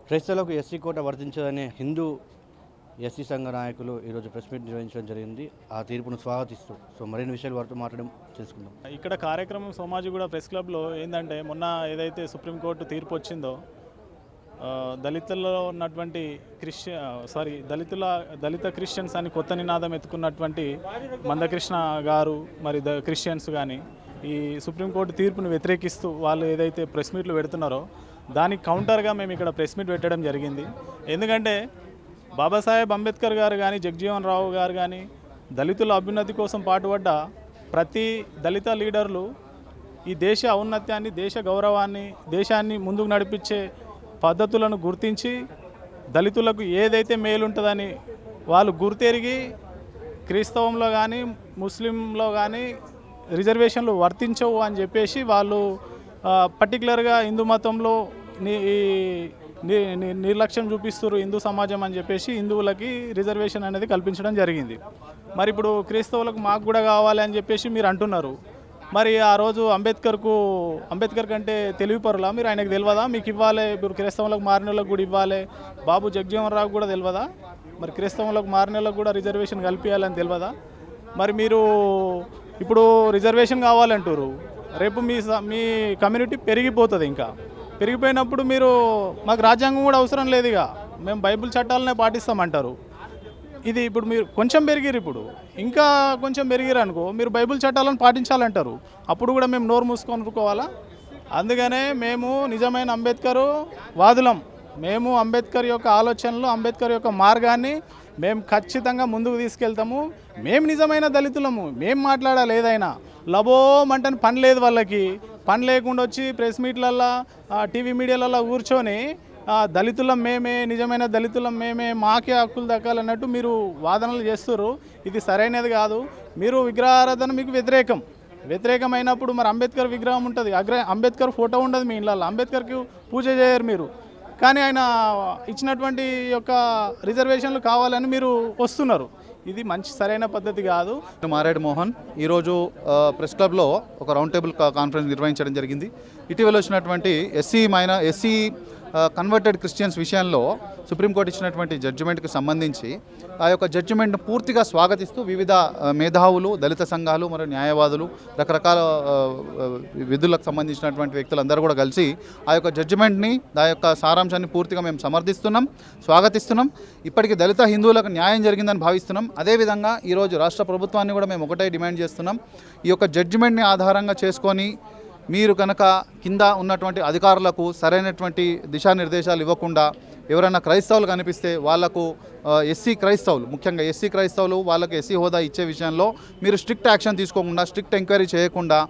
క్రైస్తవులకు ఎస్సీ కోట వర్తించదనే హిందూ ఎస్సీ సంఘ నాయకులు ఈరోజు ప్రెస్ మీట్ నిర్వహించడం జరిగింది. ఆ తీర్పును స్వాగతిస్తూ మరిన్ని విషయాలు వారితో మాట్లాడడం తెలుసుకుందాం. ఇక్కడ కార్యక్రమం సోమాజిగూడ ప్రెస్ క్లబ్లో ఏంటంటే మొన్న ఏదైతే సుప్రీంకోర్టు తీర్పు వచ్చిందో దళితుల్లో ఉన్నటువంటి దళిత క్రిస్టియన్స్ అని కొత్త నినాదం ఎత్తుకున్నటువంటి మందకృష్ణ గారు మరి క్రిస్టియన్స్ కానీ ఈ సుప్రీంకోర్టు తీర్పును వ్యతిరేకిస్తూ వాళ్ళు ఏదైతే ప్రెస్ మీట్లు పెడుతున్నారో దానికి కౌంటర్గా మేము ఇక్కడ ప్రెస్ మీట్ పెట్టడం జరిగింది. ఎందుకంటే బాబాసాహెబ్ అంబేద్కర్ గారు కానీ జగజీవన్ రావు గారు కానీ దళితుల అభ్యున్నతి కోసం పాటుపడ్డ ప్రతి దళిత లీడర్లు ఈ దేశ ఔన్నత్యాన్ని, దేశ గౌరవాన్ని, దేశాన్ని ముందుకు నడిపించే పద్ధతులను గుర్తించి దళితులకు ఏదైతే మేలుంటుందని వాళ్ళు గుర్తెరిగి క్రైస్తవంలో కానీ ముస్లింలో కానీ రిజర్వేషన్లు వర్తించవు అని చెప్పేసి వాళ్ళు పర్టికులర్గా హిందూ మతంలో నిర్లక్ష్యం చూపిస్తారు హిందూ సమాజం అని చెప్పేసి హిందువులకి రిజర్వేషన్ అనేది కల్పించడం జరిగింది. మరి ఇప్పుడు క్రైస్తవులకు మాకు కూడా కావాలి అని చెప్పేసి మీరు అంటున్నారు. మరి ఆ రోజు అంబేద్కర్ కంటే తెలివిపరులా మీరు? ఆయనకు తెలియదా మీకు ఇవ్వాలి? ఇప్పుడు క్రైస్తవులకు మారిన వాళ్ళకు కూడా ఇవ్వాలి. బాబు జగజీవన్ రావు కూడా తెలియదా? మరి క్రైస్తవులకు మారిన వాళ్ళకు కూడా రిజర్వేషన్ కల్పించాలని తెలియదా? మరి మీరు ఇప్పుడు రిజర్వేషన్ కావాలంటారు, రేపు మీ కమ్యూనిటీ పెరిగిపోతుంది. ఇంకా పెరిగిపోయినప్పుడు మీరు మాకు రాజ్యాంగం కూడా అవసరం లేదు, ఇక మేము బైబిల్ చట్టాలనే పాటిస్తామంటారు. ఇది ఇప్పుడు మీరు కొంచెం పెరిగిరు, ఇప్పుడు ఇంకా కొంచెం పెరిగిరు అనుకో మీరు బైబిల్ చట్టాలను పాటించాలంటారు. అప్పుడు కూడా మేము నోరు మూసుకొని ఊరుకోవాలా? అందుకనే మేము నిజమైన అంబేద్కర్ వాదులం. మేము అంబేద్కర్ యొక్క ఆలోచనలు, అంబేద్కర్ యొక్క మార్గాన్ని మేము ఖచ్చితంగా ముందుకు తీసుకెళ్తాము. మేము నిజమైన దళితులము. మేము మాట్లాడాలి ఏదైనా. లబోమంటని పని లేదు వాళ్ళకి. పని లేకుండా వచ్చి ప్రెస్ మీట్లల్లో టీవీ మీడియాలలో కూర్చొని దళితులం మేమే, నిజమైన దళితులం మేమే, మాకే హక్కులు దక్కాలన్నట్టు మీరు వాదనలు చేస్తారు. ఇది సరైనది కాదు. మీరు విగ్రహారాధన మీకు వ్యతిరేకమైనప్పుడు మరి అంబేద్కర్ విగ్రహం ఉంటుంది, అంబేద్కర్ ఫోటో ఉండదు మీ ఇళ్ళల్లో, అంబేద్కర్కి పూజ చేయరు మీరు. కానీ ఆయన ఇచ్చినటువంటి యొక్క రిజర్వేషన్లు కావాలని మీరు వస్తున్నారు. ఇది మంచి సరైన పద్ధతి కాదు. మారేడు మోహన్ ఈరోజు ప్రెస్ క్లబ్లో ఒక రౌండ్ టేబుల్ కాన్ఫరెన్స్ నిర్వహించడం జరిగింది. ఇటీవల వచ్చినటువంటి ఎస్సీ కన్వర్టెడ్ క్రిస్టియన్స్ విషయంలో సుప్రీంకోర్టు ఇచ్చినటువంటి జడ్జిమెంట్కి సంబంధించి ఆ యొక్క జడ్జిమెంట్ను పూర్తిగా స్వాగతిస్తూ వివిధ మేధావులు, దళిత సంఘాలు మరియు న్యాయవాదులు, రకరకాల విధులకు సంబంధించినటువంటి వ్యక్తులందరూ కూడా కలిసి ఆ యొక్క జడ్జిమెంట్ని, ఆ యొక్క సారాంశాన్ని పూర్తిగా మేము సమర్థిస్తున్నాం, స్వాగతిస్తున్నాం. ఇప్పటికీ దళిత హిందువులకు న్యాయం జరిగిందని భావిస్తున్నాం. అదేవిధంగా ఈరోజు రాష్ట్ర ప్రభుత్వాన్ని కూడా మేము ఒకటే డిమాండ్ చేస్తున్నాం. ఈ యొక్క జడ్జిమెంట్ని ఆధారంగా చేసుకొని మీరు కనుక కింద ఉన్నటువంటి అధికారులకు సరైనటువంటి దిశానిర్దేశాలు ఇవ్వకుండా ఎవరైనా క్రైస్తవులు కనిపిస్తే వాళ్లకు ముఖ్యంగా ఎస్సీ క్రైస్తవులు వాళ్ళకు ఎస్సీ హోదా ఇచ్చే విషయంలో మీరు స్ట్రిక్ట్ యాక్షన్ తీసుకోకుండా, స్ట్రిక్ట్ ఎంక్వైరీ చేయకుండా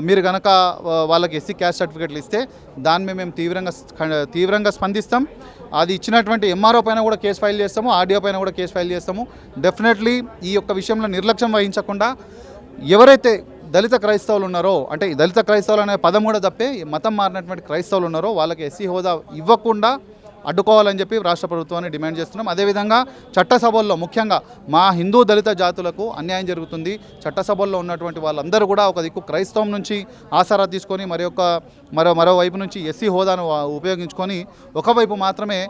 మీరు కనుక వాళ్ళకి ఎస్సీ క్యాస్ట్ సర్టిఫికేట్లు ఇస్తే దాన్ని మేము తీవ్రంగా స్పందిస్తాం. అది ఇచ్చినటువంటి ఎంఆర్ఓ పైన కూడా కేసు ఫైల్ చేస్తాము, ఆర్డీఓ పైన కూడా కేసు ఫైల్ చేస్తాము. డెఫినెట్లీ ఈ యొక్క విషయంలో నిర్లక్ష్యం వహించకుండా ఎవరైతే దళిత క్రైస్తవులు ఉన్నారో, అంటే దళిత క్రైస్తవులు అనే పదం కూడా తప్పే, మతం మారినటువంటి క్రైస్తవులు ఉన్నారో వాళ్ళకి ఎస్సీ హోదా ఇవ్వకుండా అడ్డుకోవాలని చెప్పి రాష్ట్ర ప్రభుత్వాన్ని డిమాండ్ చేస్తున్నాం. అదేవిధంగా చట్టసభల్లో ముఖ్యంగా మా హిందూ దళిత జాతులకు అన్యాయం జరుగుతుంది. చట్టసభల్లో ఉన్నటువంటి వాళ్ళందరూ కూడా ఒక దిక్కు క్రైస్తవం నుంచి ఆసరా తీసుకొని మరోవైపు నుంచి ఎస్సీ హోదాను ఉపయోగించుకొని ఒకవైపు మాత్రమే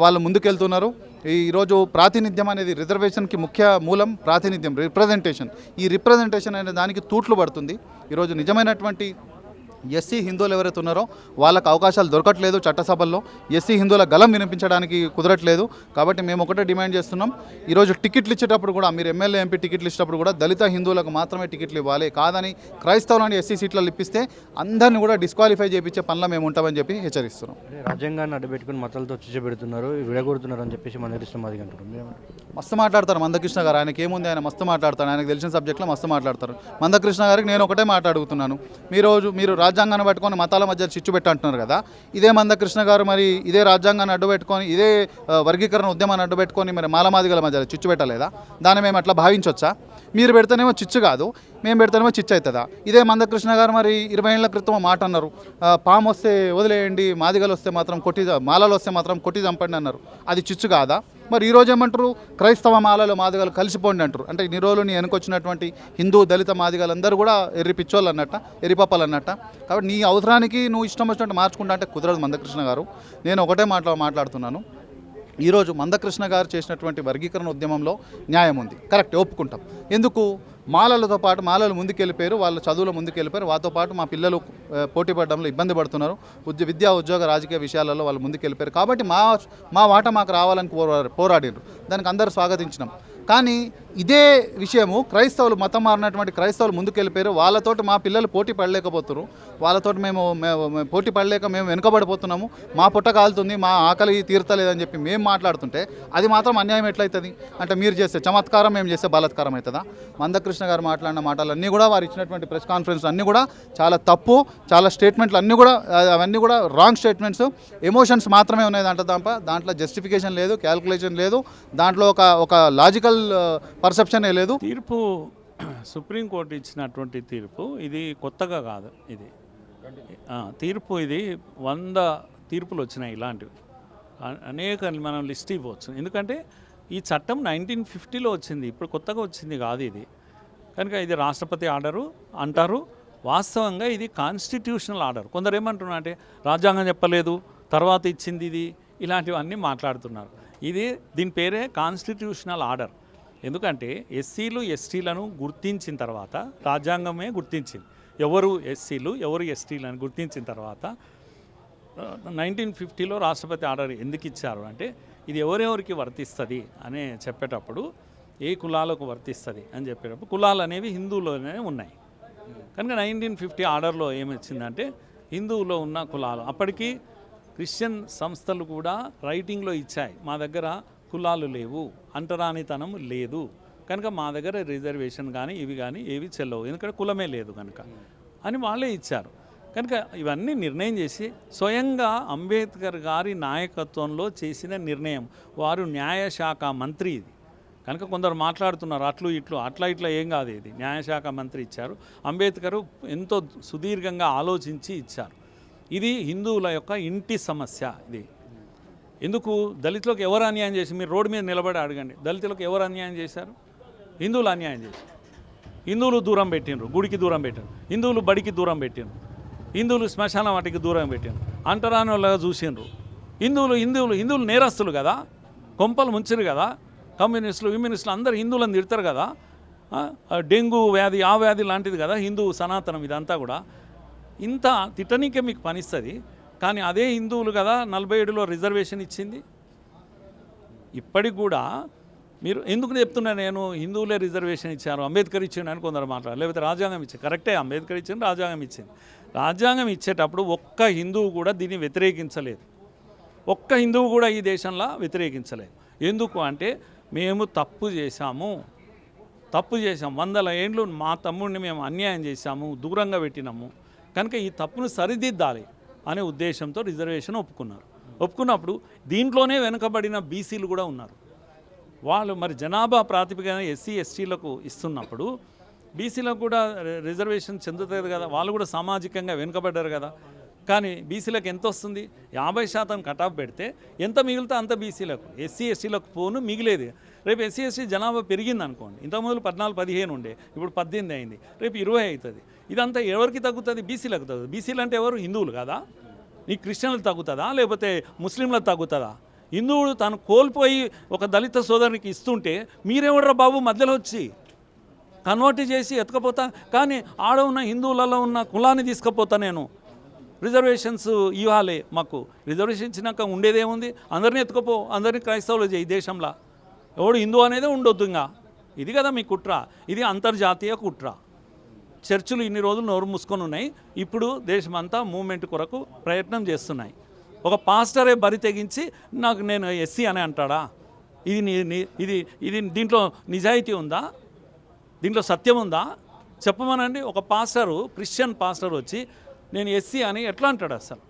వాళ్ళు ముందుకెళ్తున్నారు. ఈరోజు ప్రాతినిధ్యం అనేది రిజర్వేషన్కి ముఖ్య మూలం ప్రాతినిధ్యం, రిప్రజెంటేషన్. ఈ రిప్రజెంటేషన్ అనే దానికి తూట్లు పడుతుంది. ఈరోజు నిజమైనటువంటి ఎస్సీ హిందువులు ఎవరైతే ఉన్నారో వాళ్ళకు అవకాశాలు దొరకట్లేదు. చట్టసభల్లో ఎస్సీ హిందువుల గలం వినిపించడానికి కుదరట్లేదు. కాబట్టి మేము ఒకటే డిమాండ్ చేస్తున్నాం. ఈరోజు టికెట్లు ఇచ్చేటప్పుడు కూడా మీరు ఎమ్మెల్యే ఎంపీ టికెట్లు ఇచ్చేటప్పుడు కూడా దళిత హిందువులకు మాత్రమే టికెట్లు ఇవ్వాలి, కాదని క్రైస్తవులని ఎస్సీ సీట్లలో ఇప్పిస్తే అందరినీ కూడా డిస్క్వాలిఫై చేయించే పనిలో మేము ఉంటామని చెప్పి హెచ్చరిస్తున్నాం. రాజ్యాంగాన్ని అడ్డుపెట్టుకుని మతాలతో చిచ్చబెడుతున్నారు, విడగొడుతున్నారు అని చెప్పేసి మందకృష్ణ మాదిగ అంటున్నారు. మస్తు మాట్లాడతారు మందకృష్ణ గారు. ఆయనకి ఏముంది, ఆయన మస్తు మాట్లాడతారు. ఆయనకు తెలిసిన సబ్జెక్ట్లో మస్తు మాట్లాడతారు. మందకృష్ణ గారికి నేను ఒకటే మాట్లాడుతున్నాను. మీరు రాజ్యాంగాన్ని పట్టుకొని మతాల మధ్య చిచ్చు పెట్టంటున్నారు కదా, ఇదే మందకృష్ణ గారు మరి ఇదే రాజ్యాంగాన్ని అడ్డుపెట్టుకొని, ఇదే వర్గీకరణ ఉద్యమాన్ని అడ్డుపెట్టుకొని మరి మాలమాదిగల మధ్య చిచ్చు పెట్టలేదా? దాన్ని మేము అట్లా భావించవచ్చా? మీరు పెడితేనేమో చిచ్చు కాదు, మేము పెడితేనేమో చిచ్చు అవుతుందా? ఇదే మందకృష్ణ గారు మరి 20 ఏళ్ల క్రితం మాట అన్నారు, పాము వస్తే వదిలేయండి, మాదిగలు వస్తే మాత్రం మాలలు వస్తే మాత్రం కొట్టి చంపండి అన్నారు. అది చిచ్చు కాదా? మరి ఈరోజు ఏమంటారు, క్రైస్తవ మాలలో మాదిగలు కలిసిపోండి అంటారు. అంటే ఇన్ని రోజులు నీ వెనుకొచ్చినటువంటి హిందూ దళిత మాదిగలందరూ కూడా ఎర్రి పిచ్చోళ్ళు అన్నట్ట, ఎర్రిపప్పలు అన్నట్ట. కాబట్టి నీ అవసరానికి నువ్వు ఇష్టం వచ్చినట్టు మార్చుకుంటా అంటే కుదరదు మందకృష్ణ గారు. నేను ఒకటే మాట్లాడుతున్నాను. ఈరోజు మందకృష్ణ గారు చేసినటువంటి వర్గీకరణ ఉద్యమంలో న్యాయం ఉంది, కరెక్ట్, ఒప్పుకుంటాం. ఎందుకు, మాలలతో పాటు మాలలు ముందుకెళ్ళిపోయారు, వాళ్ళ చదువులో ముందుకెళ్ళిపోయారు, వాటితో పాటు మా పిల్లలు పోటీ పడడంలో ఇబ్బంది పడుతున్నారు, విద్యా ఉద్యోగ రాజకీయ విషయాలలో వాళ్ళు ముందుకెళ్ళిపోయారు. కాబట్టి మా వాటా మాకు రావాలని పోరాడారు. దానికి అందరూ స్వాగతించినాం. కానీ ఇదే విషయము క్రైస్తవులు, మతం మారినటువంటి క్రైస్తవులు ముందుకెళ్ళిపోయారు, వాళ్ళతోటి మా పిల్లలు పోటీ పడలేకపోతున్నారు, వాళ్ళతోటి మేము పోటీ పడలేక మేము వెనుకబడిపోతున్నాము, మా పుట్ట కాలుతుంది, మా ఆకలి తీరతలేదని చెప్పి మేము మాట్లాడుతుంటే అది మాత్రం అన్యాయం ఎట్లయితుంది? అంటే మీరు చేస్తే చమత్కారం, మేము చేస్తే బలాత్కారం అవుతుందా? మందకృష్ణ గారు మాట్లాడిన మాటలన్నీ కూడా, వారు ఇచ్చినటువంటి ప్రెస్ కాన్ఫరెన్స్ అన్నీ కూడా చాలా తప్పు, చాలా స్టేట్మెంట్లు అన్నీ కూడా అవన్నీ కూడా రాంగ్ స్టేట్మెంట్స్, ఎమోషన్స్ మాత్రమే ఉన్నాయి దాంట్లో జస్టిఫికేషన్ లేదు, క్యాల్కులేషన్ లేదు, దాంట్లో ఒక లాజికల్ పర్సెప్షనే లేదు. తీర్పు సుప్రీంకోర్టు ఇచ్చినటువంటి తీర్పు ఇది కొత్తగా కాదు. ఇది తీర్పు ఇది 100 తీర్పులు వచ్చినాయి ఇలాంటివి, అనేక మనం లిస్ట్ ఇవ్వచ్చు. ఎందుకంటే ఈ చట్టం 1950లో వచ్చింది, ఇప్పుడు కొత్తగా వచ్చింది కాదు ఇది. కనుక ఇది రాష్ట్రపతి ఆర్డరు అంటారు, వాస్తవంగా ఇది కాన్స్టిట్యూషనల్ ఆర్డర్. కొందరు ఏమంటున్నారు అంటే రాజ్యాంగం చెప్పలేదు, తర్వాత ఇచ్చింది ఇది, ఇలాంటివన్నీ మాట్లాడుతున్నారు. దీని పేరే కాన్స్టిట్యూషనల్ ఆర్డర్. ఎందుకంటే ఎస్సీలు ఎస్టీలను గుర్తించిన తర్వాత, రాజ్యాంగమే గుర్తించింది ఎవరు ఎస్సీలు ఎవరు ఎస్టీలను గుర్తించిన తర్వాత 1950లో రాష్ట్రపతి ఆర్డర్ ఎందుకు ఇచ్చారు అంటే, ఇది ఎవరెవరికి వర్తిస్తుంది అని చెప్పేటప్పుడు, ఏ కులాలకు వర్తిస్తుంది అని చెప్పేటప్పుడు, కులాలు అనేవి హిందువులోనే ఉన్నాయి. కనుక 1950 ఆర్డర్లో ఏమొచ్చిందంటే, హిందువులో ఉన్న కులాలు, అప్పటికి క్రిస్టియన్ సంస్థలు కూడా రైటింగ్లో ఇచ్చాయి, మా దగ్గర కులాలు లేవు, అంటరానితనం లేదు, కనుక మా దగ్గర రిజర్వేషన్ కానీ ఇవి కానీ ఏవి చెల్లవు, ఎందుకంటే కులమే లేదు కనుక అని వాళ్ళే ఇచ్చారు. కనుక ఇవన్నీ నిర్ణయం చేసి స్వయంగా అంబేద్కర్ గారి నాయకత్వంలో చేసిన నిర్ణయం. వారు న్యాయశాఖ మంత్రి. ఇది కనుక కొందరు మాట్లాడుతున్నారు అట్లు ఇట్లు, ఇట్లా ఏం కాదు, ఇది న్యాయశాఖ మంత్రి ఇచ్చారు. అంబేద్కర్ ఎంతో సుదీర్ఘంగా ఆలోచించి ఇచ్చారు. ఇది హిందువుల యొక్క ఇంటి సమస్య. ఇది ఎందుకు, దళితులకు ఎవరు అన్యాయం చేసి, మీరు రోడ్డు మీద నిలబడి అడగండి, దళితులకు ఎవరు అన్యాయం చేశారు? హిందువులు అన్యాయం చేశారు. హిందువులు దూరం పెట్టిండ్రు, గుడికి దూరం పెట్టిండ్రు, హిందువులు బడికి దూరం పెట్టిండ్రు, హిందువులు శ్మశాన వాటికి దూరం పెట్టిండ్రు, అంటరాని వాళ్ళగా చూసిండ్రు. హిందువులు నేరస్తులు కదా, కొంపలు ముంచిరు కదా, కమ్యూనిస్టులు విమ్యూనిస్టులు అందరూ హిందువులను తిడతారు కదా, డెంగ్యూ వ్యాధి ఆ వ్యాధి లాంటిది కదా హిందూ సనాతనం. ఇదంతా కూడా ఇంత తిట్టనీకే మీకు పనిస్తుంది. కానీ అదే హిందువులు కదా 47లో రిజర్వేషన్ ఇచ్చింది. ఇప్పటికి కూడా మీరు ఎందుకు చెప్తున్నా నేను, హిందువులే రిజర్వేషన్ ఇచ్చారు, అంబేద్కర్ ఇచ్చిండు అని కొందరు మాట్లాడారు, లేకపోతే రాజ్యాంగం ఇచ్చింది. కరెక్టే, అంబేద్కర్ ఇచ్చింది, రాజ్యాంగం ఇచ్చింది. రాజ్యాంగం ఇచ్చేటప్పుడు ఒక్క హిందువు కూడా దీన్ని వ్యతిరేకించలేదు, ఒక్క హిందువు కూడా ఈ దేశంలో వ్యతిరేకించలేదు. ఎందుకు అంటే, మేము తప్పు చేశాము, 100 ఏండ్లు మా తమ్ముడిని మేము అన్యాయం చేశాము, దూరంగా పెట్టినాము, కనుక ఈ తప్పును సరిదిద్దాలి అనే ఉద్దేశంతో రిజర్వేషన్ ఒప్పుకున్నప్పుడు దీంట్లోనే వెనుకబడిన బీసీలు కూడా ఉన్నారు. వాళ్ళు మరి జనాభా ప్రాతిపదికన ఎస్సీ ఎస్టీలకు ఇస్తున్నప్పుడు బీసీలకు కూడా రిజర్వేషన్ చెందుతుంది కదా, వాళ్ళు కూడా సామాజికంగా వెనుకబడ్డారు కదా. కానీ బీసీలకు ఎంత వస్తుంది? 50% కటాఫ్ పెడితే ఎంత మిగిలితే అంత బీసీలకు, ఎస్సీ ఎస్టీలకు పోను మిగిలేదు. రేపు ఎస్సీ ఎస్టీ జనాభా పెరిగింది అనుకోండి, ఇంతకుముందు 14-15 ఉండే, ఇప్పుడు 18 అయింది, రేపు 20 అవుతుంది. ఇదంతా ఎవరికి తగ్గుతుంది? బీసీలకు తగ్గుతుంది. బీసీలు అంటే ఎవరు? హిందువులు కదా. నీ క్రిస్టియన్లకు తగ్గుతుందా లేకపోతే ముస్లింలకు తగ్గుతుందా? హిందువుడు తను కోల్పోయి ఒక దళిత సోదరునికి ఇస్తుంటే మీరెవడరా బాబు మధ్యలో వచ్చి కన్వర్ట్ చేసి ఎత్తుకపోతా? కానీ ఆడ ఉన్న హిందువులలో ఉన్న కులాన్ని తీసుకుపోతా నేను, రిజర్వేషన్స్ ఇవ్వాలి మాకు, రిజర్వేషన్ ఇచ్చినాక ఉండేదేముంది? అందరినీ ఎత్తుకపో, అందరినీ క్రైస్తవులు చేయి దేశంలో, ఎవడు హిందూ అనేది ఉండొద్దు. ఇంకా ఇది కదా మీ కుట్ర, ఇది అంతర్జాతీయ కుట్ర. చర్చిలు ఇన్ని రోజులు నోరు మూసుకొని ఉన్నాయి, ఇప్పుడు దేశమంతా మూవ్మెంట్ కొరకు ప్రయత్నం చేస్తున్నాయి. ఒక పాస్టరే బరి తెగించి నేను ఎస్సీ అని అంటాడా? ఇది దీంట్లో నిజాయితీ ఉందా? దీంట్లో సత్యం ఉందా? చెప్పమనండి. ఒక పాస్టరు, క్రిస్టియన్ పాస్టర్ వచ్చి నేను ఎస్సీ అని ఎట్లా అంటాడు? అసలు